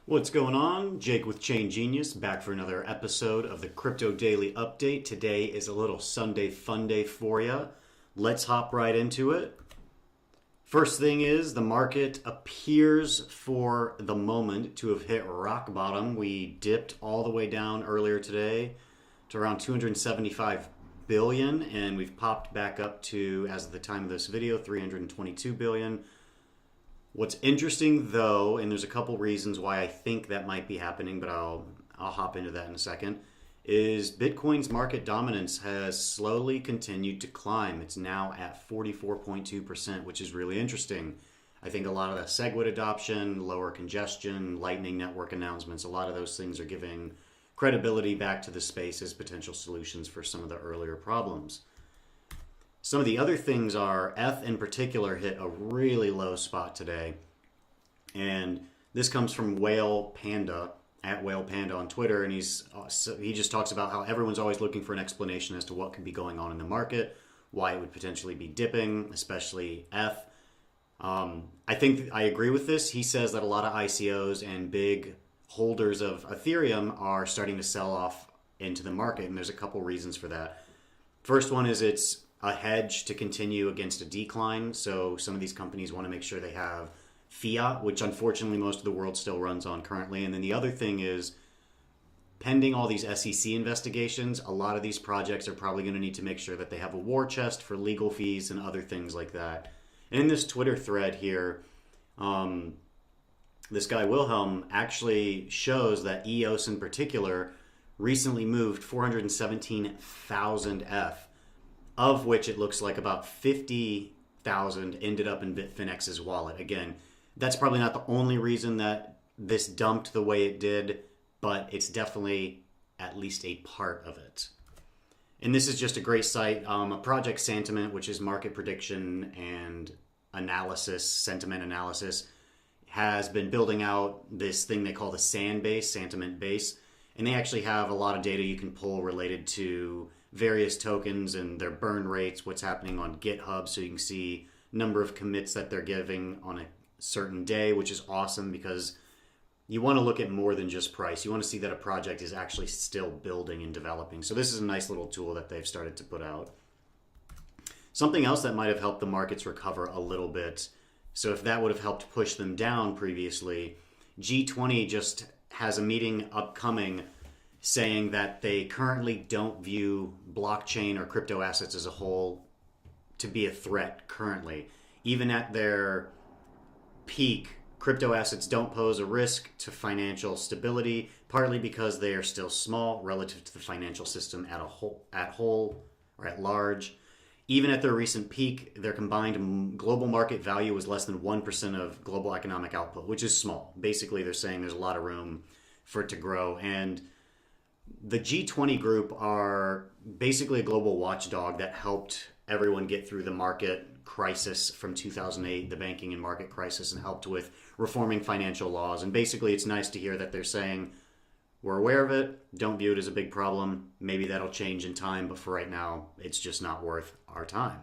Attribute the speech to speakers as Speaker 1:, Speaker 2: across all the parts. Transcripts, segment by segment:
Speaker 1: What's going on? Jake with Chain Genius back for another episode of the Crypto Daily Update. Today is a little Sunday fun day for you. Let's hop right into it. First thing is the market appears for the moment to have hit rock bottom. We dipped all the way down earlier today to around 275 billion and we've popped back up to, as of the time of this video, 322 billion. What's interesting though, and there's a couple reasons why I think that might be happening, but I'll hop into that in a second, is Bitcoin's market dominance has slowly continued to climb. It's now at 44.2%, which is really interesting. I think a lot of that SegWit adoption, lower congestion, Lightning Network announcements, a lot of those things are giving credibility back to the space as potential solutions for some of the earlier problems. Some of the other things are ETH in particular hit a really low spot today. And this comes from Whale Panda, at Whale Panda on Twitter. And he just talks about how everyone's always looking for an explanation as to what could be going on in the market, why it would potentially be dipping, especially ETH. I think I agree with this. He says that a lot of ICOs and big holders of Ethereum are starting to sell off into the market. And there's a couple reasons for that. First one is it's a hedge to continue against a decline. So some of these companies want to make sure they have fiat, which unfortunately most of the world still runs on currently. And then the other thing is, pending all these SEC investigations, a lot of these projects are probably going to need to make sure that they have a war chest for legal fees and other things like that. And in this Twitter thread here, this guy Wilhelm actually shows that EOS in particular recently moved 417,000 ETH, of which it looks like about 50,000 ended up in Bitfinex's wallet. Again, that's probably not the only reason that this dumped the way it did, but it's definitely at least a part of it. And this is just a great site. Project SANbase, which is market prediction and analysis, sentiment analysis, has been building out this thing they call the SANbase, sentiment base. And they actually have a lot of data you can pull related to various tokens and their burn rates, what's happening on GitHub, so you can see number of commits that they're giving on a certain day, which is awesome because you want to look at more than just price. You want to see that a project is actually still building and developing. So this is a nice little tool that they've started to put out. Something else that might have helped the markets recover a little bit, so if that would have helped push them down previously, G20 just has a meeting upcoming saying that they currently don't view blockchain or crypto assets as a whole to be a threat currently. Even at their peak, crypto assets don't pose a risk to financial stability, partly because they are still small relative to the financial system at large. Even at their recent peak, their combined global market value was less than 1% of global economic output, which is small. Basically, they're saying there's a lot of room for it to grow. And the G20 group are basically a global watchdog that helped everyone get through the market crisis from 2008, the banking and market crisis, and helped with reforming financial laws. And basically, it's nice to hear that they're saying, we're aware of it, don't view it as a big problem. Maybe that'll change in time, but for right now, it's just not worth our time.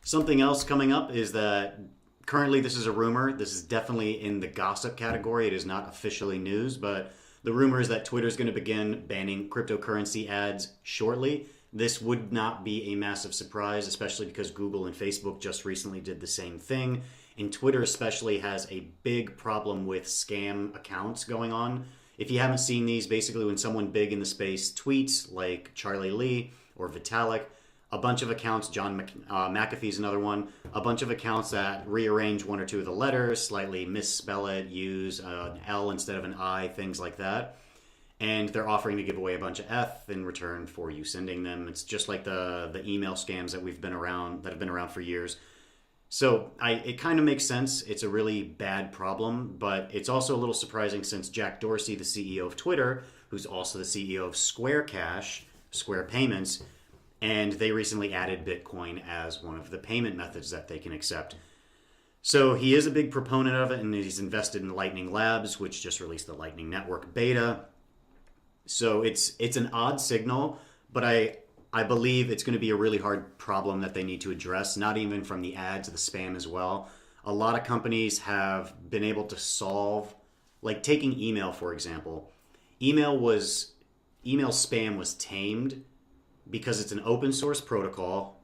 Speaker 1: Something else coming up is that currently this is a rumor. This is definitely in the gossip category. It is not officially news, but the rumor is that Twitter is going to begin banning cryptocurrency ads shortly. This would not be a massive surprise, especially because Google and Facebook just recently did the same thing. And Twitter especially has a big problem with scam accounts going on. If you haven't seen these, basically when someone big in the space tweets, like Charlie Lee or Vitalik, a bunch of accounts, John McAfee's another one, a bunch of accounts that rearrange one or two of the letters, slightly misspell it, use an L instead of an I, things like that. And they're offering to give away a bunch of ETH in return for you sending them. It's just like the email scams that have been around for years. So it kind of makes sense. It's a really bad problem, but it's also a little surprising since Jack Dorsey, the CEO of Twitter, who's also the CEO of Square Cash, Square Payments, and they recently added Bitcoin as one of the payment methods that they can accept. So he is a big proponent of it, and he's invested in Lightning Labs, which just released the Lightning Network beta. So it's an odd signal, but I believe it's going to be a really hard problem that they need to address, not even from the ads, the spam as well. A lot of companies have been able to solve Like taking email, for example. Email spam was tamed because it's an open source protocol,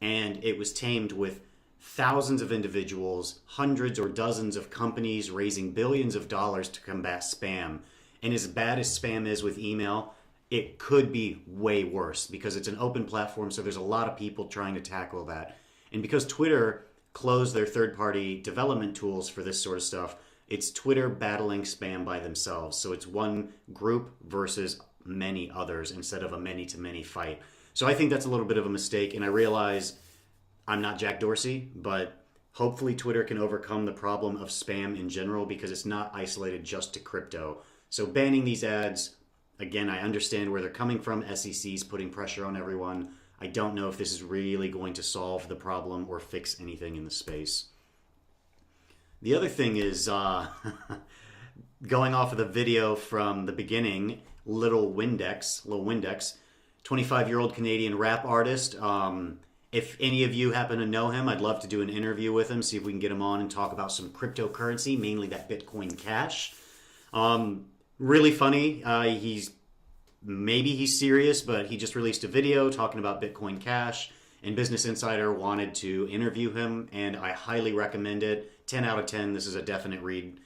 Speaker 1: and it was tamed with thousands of individuals, hundreds or dozens of companies raising billions of dollars to combat spam. And as bad as spam is with email, it could be way worse because it's an open platform, so there's a lot of people trying to tackle that. And because Twitter closed their third-party development tools for this sort of stuff, it's Twitter battling spam by themselves. So it's one group versus many others instead of a many-to-many fight. So I think that's a little bit of a mistake, and I realize I'm not Jack Dorsey, but hopefully Twitter can overcome the problem of spam in general because it's not isolated just to crypto. So banning these ads, again, I understand where they're coming from. SEC's putting pressure on everyone. I don't know if this is really going to solve the problem or fix anything in the space. The other thing is, going off of the video from the beginning, Lil Windex, 25-year-old Canadian rap artist. If any of you happen to know him, I'd love to do an interview with him, see if we can get him on and talk about some cryptocurrency, mainly that Bitcoin Cash. Really funny. Maybe he's serious, but he just released a video talking about Bitcoin Cash, and Business Insider wanted to interview him, and I highly recommend it. 10 out of 10, this is a definite read.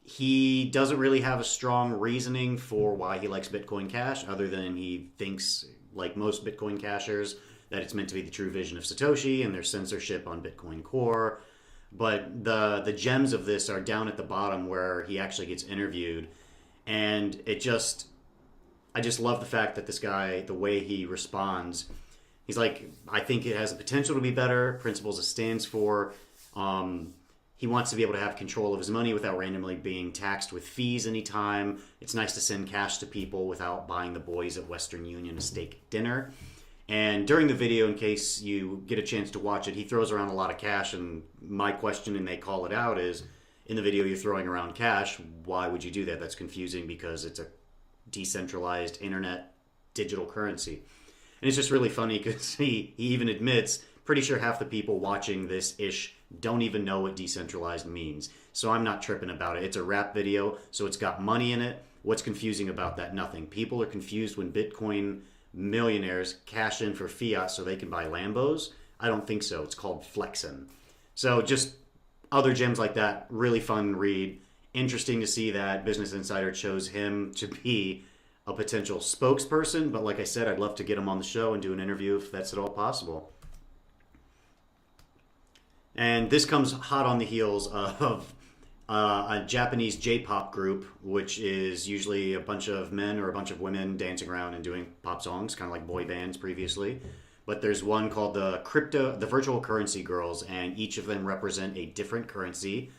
Speaker 1: He doesn't really have a strong reasoning for why he likes Bitcoin Cash, other than he thinks, like most Bitcoin Cashers, that it's meant to be the true vision of Satoshi, and there's censorship on Bitcoin Core. But the gems of this are down at the bottom where he actually gets interviewed, and I just love the fact that this guy, the way he responds, he's like, I think it has the potential to be better. Principles it stands for. He wants to be able to have control of his money without randomly being taxed with fees anytime. It's nice to send cash to people without buying the boys at Western Union a steak dinner. And during the video, in case you get a chance to watch it, he throws around a lot of cash. And my question, and they call it out, is, in the video you're throwing around cash, why would you do that? That's confusing because it's a decentralized internet digital currency. And it's just really funny because he even admits, pretty sure half the people watching this ish don't even know what decentralized means. So I'm not tripping about it. It's a rap video, so it's got money in it. What's confusing about that? Nothing. People are confused when Bitcoin millionaires cash in for fiat so they can buy Lambos. I don't think so. It's called flexing. So just other gems like that, really fun read. Interesting to see that Business Insider chose him to be a potential spokesperson, but like I said, I'd love to get him on the show and do an interview if that's at all possible. And this comes hot on the heels of a Japanese J-pop group, which is usually a bunch of men or a bunch of women dancing around and doing pop songs, kind of like boy bands previously. But there's one called the Virtual Currency Girls, and each of them represent a different currency,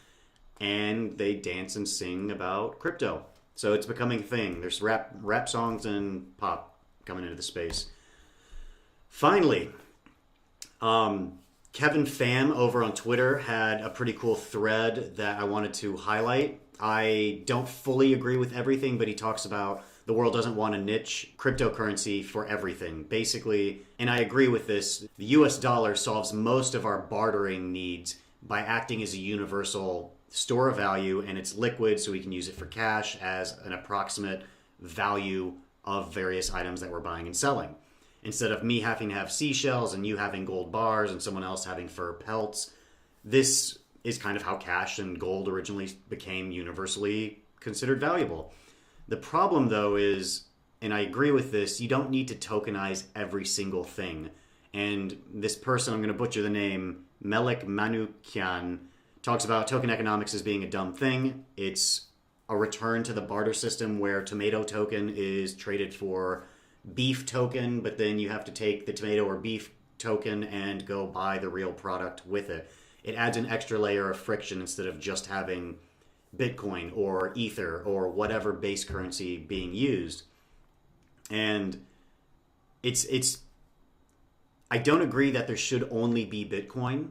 Speaker 1: and they dance and sing about crypto. So it's becoming a thing. There's rap songs and pop coming into the space. Finally, Kevin Pham over on Twitter had a pretty cool thread that I wanted to highlight. I don't fully agree with everything, but he talks about the world doesn't want a niche cryptocurrency for everything. Basically, and I agree with this, the US dollar solves most of our bartering needs by acting as a universal store of value, and it's liquid, so we can use it for cash as an approximate value of various items that we're buying and selling. Instead of me having to have seashells and you having gold bars and someone else having fur pelts, this is kind of how cash and gold originally became universally considered valuable. The problem, though, is, and I agree with this, you don't need to tokenize every single thing. And this person, I'm going to butcher the name, Melik Manukyan, talks about token economics as being a dumb thing. It's a return to the barter system where tomato token is traded for beef token, but then you have to take the tomato or beef token and go buy the real product with it. It adds an extra layer of friction instead of just having Bitcoin or Ether or whatever base currency being used. And I don't agree that there should only be Bitcoin.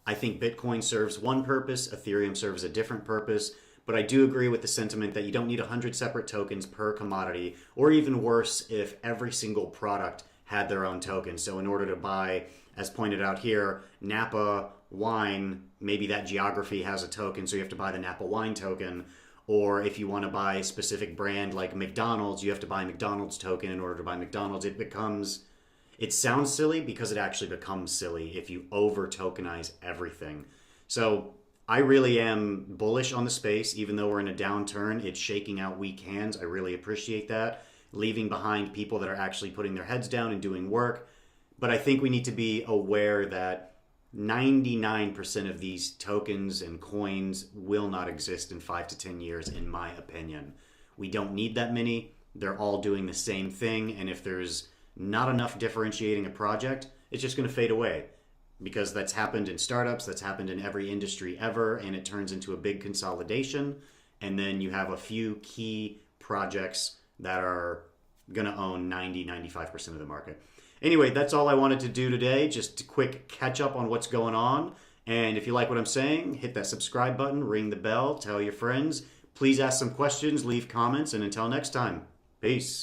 Speaker 1: I think Bitcoin serves one purpose, Ethereum serves a different purpose, but I do agree with the sentiment that you don't need 100 separate tokens per commodity, or even worse, if every single product had their own token. So in order to buy, as pointed out here, Napa wine, maybe that geography has a token, so you have to buy the Napa wine token. Or if you want to buy a specific brand like McDonald's, you have to buy a McDonald's token in order to buy McDonald's. It sounds silly because it actually becomes silly if you over tokenize everything. So I really am bullish on the space, even though we're in a downturn. It's shaking out weak hands. I really appreciate that. Leaving behind people that are actually putting their heads down and doing work. But I think we need to be aware that 99% of these tokens and coins will not exist in 5 to 10 years, in my opinion. We don't need that many. They're all doing the same thing. And if there's not enough differentiating a project, it's just going to fade away. Because that's happened in startups, that's happened in every industry ever, and it turns into a big consolidation. And then you have a few key projects that are going to own 95% of the market. Anyway, that's all I wanted to do today. Just a quick catch up on what's going on. And if you like what I'm saying, hit that subscribe button, ring the bell, tell your friends. Please ask some questions, leave comments, and until next time, peace.